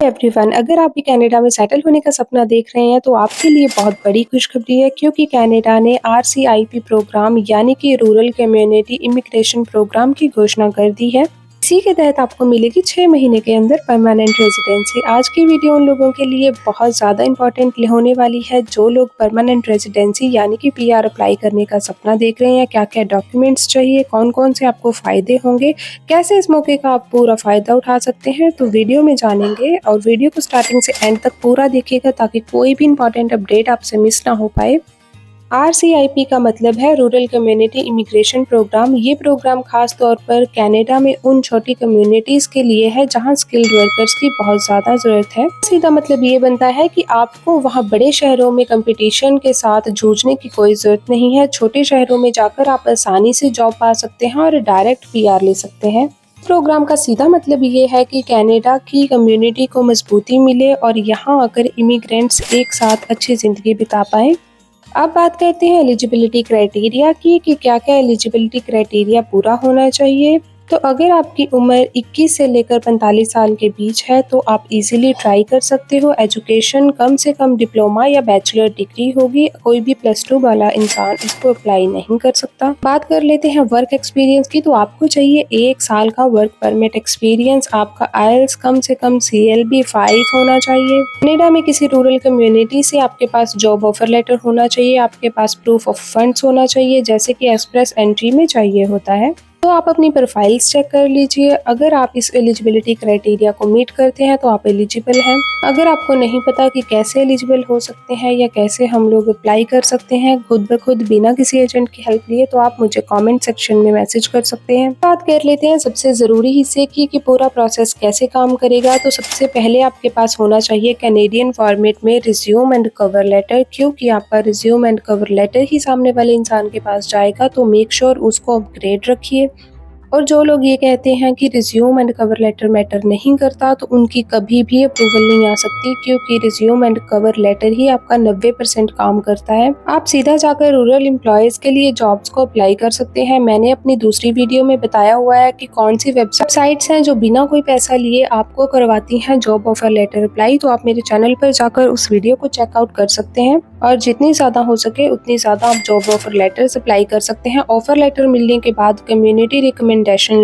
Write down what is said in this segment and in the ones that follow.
Everyone, अगर आप भी कनाडा में सेटल होने का सपना देख रहे हैं तो आपके लिए बहुत बड़ी खुशखबरी है क्योंकि कनाडा ने आरसीआईपी प्रोग्राम यानी कि रूरल कम्युनिटी इमिग्रेशन प्रोग्राम की घोषणा कर दी है। इसी के तहत आपको मिलेगी 6 महीने के अंदर परमानेंट रेजिडेंसी। आज की वीडियो उन लोगों के लिए बहुत ज़्यादा इंपॉर्टेंट होने वाली है जो लोग परमानेंट रेजिडेंसी यानी कि पीआर अप्लाई करने का सपना देख रहे हैं। क्या क्या डॉक्यूमेंट्स चाहिए, कौन कौन से आपको फ़ायदे होंगे, कैसे इस मौके का आप पूरा फ़ायदा उठा सकते हैं, तो वीडियो में जानेंगे। और वीडियो को स्टार्टिंग से एंड तक पूरा देखिएगा ताकि कोई भी इंपॉर्टेंट अपडेट आपसे मिस ना हो पाए। आरसीआईपी का मतलब है रूरल कम्युनिटी इमिग्रेशन प्रोग्राम। ये प्रोग्राम खास तौर पर कनाडा में उन छोटी कम्युनिटीज़ के लिए है जहां स्किल्ड वर्कर्स की बहुत ज़्यादा ज़रूरत है। सीधा मतलब ये बनता है कि आपको वहां बड़े शहरों में कंपटीशन के साथ जूझने की कोई ज़रूरत नहीं है। छोटे शहरों में जाकर आप आसानी से जॉब पा सकते हैं और डायरेक्ट पीआर ले सकते हैं। प्रोग्राम का सीधा मतलब ये है कि कनाडा की कम्युनिटी को मजबूती मिले और यहाँ आकर इमिग्रेंट्स एक साथ अच्छी ज़िंदगी बिता पाएँ। अब बात करते हैं एलिजिबिलिटी क्राइटेरिया की कि क्या-क्या एलिजिबिलिटी क्राइटेरिया पूरा होना चाहिए। तो अगर आपकी उम्र 21 से लेकर 45 साल के बीच है तो आप इजीली ट्राई कर सकते हो। एजुकेशन कम से कम डिप्लोमा या बैचलर डिग्री होगी। कोई भी +2 वाला इंसान इसको अप्लाई नहीं कर सकता। बात कर लेते हैं वर्क एक्सपीरियंस की। तो आपको चाहिए 1 साल का वर्क परमिट एक्सपीरियंस। आपका आईएलटीएस कम से कम CLB 5 होना चाहिए। कनाडा में किसी रूरल कम्युनिटी से आपके पास जॉब ऑफर लेटर होना चाहिए। आपके पास प्रूफ ऑफ फंड्स होना चाहिए जैसे कि एक्सप्रेस एंट्री में चाहिए होता है। तो आप अपनी प्रोफाइल्स चेक कर लीजिए। अगर आप इस एलिजिबिलिटी क्राइटेरिया को मीट करते हैं तो आप एलिजिबल हैं। अगर आपको नहीं पता कि कैसे एलिजिबल हो सकते हैं या कैसे हम लोग अप्लाई कर सकते हैं खुद ब खुद बिना किसी एजेंट की हेल्प लिए, तो आप मुझे कमेंट सेक्शन में मैसेज कर सकते हैं। बात कर लेते हैं सबसे ज़रूरी हिस्से की कि पूरा प्रोसेस कैसे काम करेगा। तो सबसे पहले आपके पास होना चाहिए कैनेडियन फॉर्मेट में रिज्यूम एंड कवर लेटर। क्योंकि आपका रिज्यूम एंड कवर लेटर ही सामने वाले इंसान के पास जाएगा तो मेक श्योर उसको अपग्रेड रखिए। और जो लोग ये कहते हैं कि resume and cover letter matter नहीं करता तो उनकी कभी भी अप्रूवल नहीं आ सकती क्योंकि रिज्यूम एंड कवर लेटर ही आपका 90% काम करता है। आप सीधा जाकर रूरल एम्प्लॉयज के लिए जॉब्स को अप्लाई कर सकते हैं। मैंने अपनी दूसरी वीडियो में बताया हुआ है कि कौन सी वेबसाइट्स हैं जो बिना कोई पैसा लिए आपको करवाती हैं जॉब ऑफर लेटर अप्लाई। तो आप मेरे चैनल पर जाकर उस वीडियो को चेकआउट कर सकते हैं और जितनी ज़्यादा हो सके उतनी ज़्यादा आप जॉब ऑफर लेटर्स अप्लाई कर सकते हैं। ऑफर लेटर मिलने के बाद कम्युनिटी रिकमेंडेशन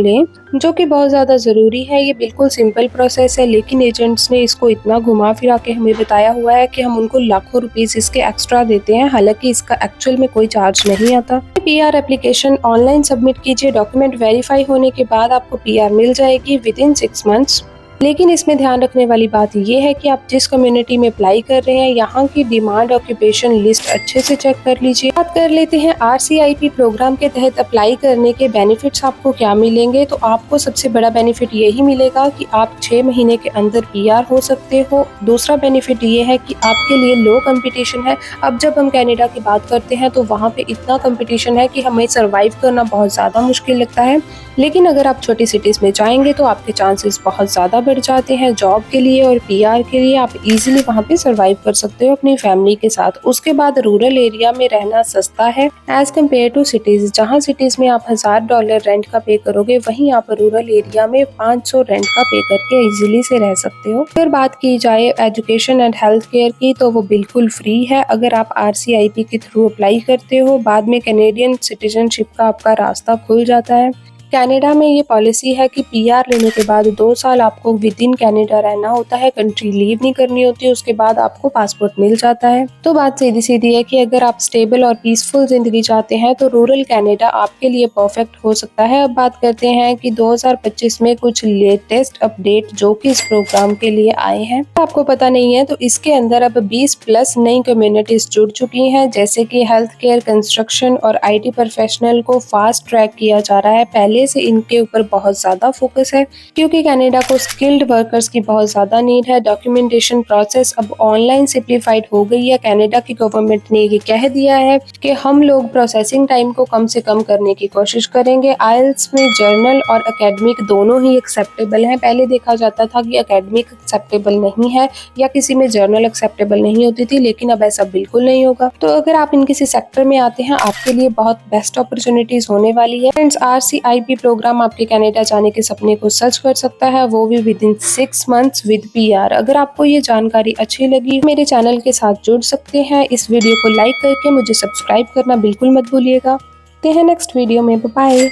लें जो कि बहुत ज़्यादा ज़रूरी है। ये बिल्कुल सिंपल प्रोसेस है लेकिन एजेंट्स ने इसको इतना घुमा फिरा के हमें बताया हुआ है कि हम उनको लाखों रुपीस इसके एक्स्ट्रा देते हैं, हालांकि इसका एक्चुअल में कोई चार्ज नहीं आता। पीआर एप्लीकेशन ऑनलाइन सबमिट कीजिए। डॉक्यूमेंट वेरीफाई होने के बाद आपको पीआर मिल जाएगी विदिन 6 मंथ्स। लेकिन इसमें ध्यान रखने वाली बात ये है कि आप जिस कम्युनिटी में अप्लाई कर रहे हैं यहाँ की डिमांड ऑक्यूपेशन लिस्ट अच्छे से चेक कर लीजिए। बात कर लेते हैं आरसीआईपी प्रोग्राम के तहत अप्लाई करने के बेनिफिट्स आपको क्या मिलेंगे। तो आपको सबसे बड़ा बेनिफिट यही मिलेगा कि आप 6 महीने के अंदर पीआर हो सकते हो। दूसरा बेनिफिट ये है कि आपके लिए लो कंपटीशन है। अब जब हम कनाडा की बात करते हैं तो वहाँ पे इतना कंपटीशन है कि हमें सर्वाइव करना बहुत ज़्यादा मुश्किल लगता है। लेकिन अगर आप छोटी सिटीज़ में जाएंगे तो आपके चांसेस बहुत ज़्यादा बढ़ जाते हैं। जॉब के लिए और पीआर के लिए आप इजीली वहाँ पे सर्वाइव कर सकते हो अपनी फैमिली के साथ। उसके बाद रूरल एरिया में रहना सस्ता है एज कम्पेयर टू सिटीज़। जहाँ सिटीज़ में आप $1000 रेंट का पे करोगे वहीं आप रूरल एरिया में 500 रेंट का पे करके इजीली से रह सकते हो। अगर बात की जाए एजुकेशन एंड हेल्थ केयर की तो वो बिल्कुल फ्री है अगर आप आरसीआईपी के थ्रू अप्लाई करते हो। बाद में कैनेडियन सिटीजनशिप का आपका रास्ता खुल जाता है। कनाडा में ये पॉलिसी है कि पीआर लेने के बाद 2 साल आपको विद इन कनाडा रहना होता है, कंट्री लीव नहीं करनी होती, उसके बाद आपको पासपोर्ट मिल जाता है। तो बात सीधी सीधी है कि अगर आप स्टेबल और पीसफुल जिंदगी चाहते हैं तो रूरल कनाडा आपके लिए परफेक्ट हो सकता है। अब बात करते हैं कि 2025 में कुछ लेटेस्ट अपडेट जो कि इस प्रोग्राम के लिए आए हैं। आपको पता नहीं है तो इसके अंदर अब 20+ नई कम्युनिटीज जुड़ चुकी हैं जैसे कि हेल्थ केयर, कंस्ट्रक्शन और IT प्रोफेशनल को फास्ट ट्रैक किया जा रहा है। पहले से इनके ऊपर बहुत ज़्यादा फोकस है क्योंकि कनाडा को स्किल्ड वर्कर्स की बहुत ज़्यादा नीड है। डॉक्यूमेंटेशन प्रोसेस अब ऑनलाइन सिंप्लीफाइड हो गई है। कनाडा की गवर्नमेंट ने ये कह दिया है कि हम लोग प्रोसेसिंग टाइम को कम से कम करने की कोशिश करेंगे। आईएलटीएस में जर्नल और एकेडमिक दोनों ही एक्सेप्टेबल हैं। पहले देखा जाता था कि एकेडमिक एक्सेप्टेबल नहीं है या किसी में जर्नल एक्सेप्टेबल नहीं होती थी, लेकिन अब ऐसा बिल्कुल नहीं होगा। तो अगर आप इन किसी सेक्टर में आते हैं आपके लिए बहुत बेस्ट अपॉर्चुनिटीज होने वाली है। फ्रेंड्स, आरसीआईपी RCIP प्रोग्राम आपके कनाडा जाने के सपने को सच कर सकता है, वो भी विदिन 6 मंथ्स विद PR। अगर आपको ये जानकारी अच्छी लगी मेरे चैनल के साथ जुड़ सकते हैं। इस वीडियो को लाइक करके मुझे सब्सक्राइब करना बिल्कुल मत भूलिएगा। मिलते हैं नेक्स्ट वीडियो में। Bye bye.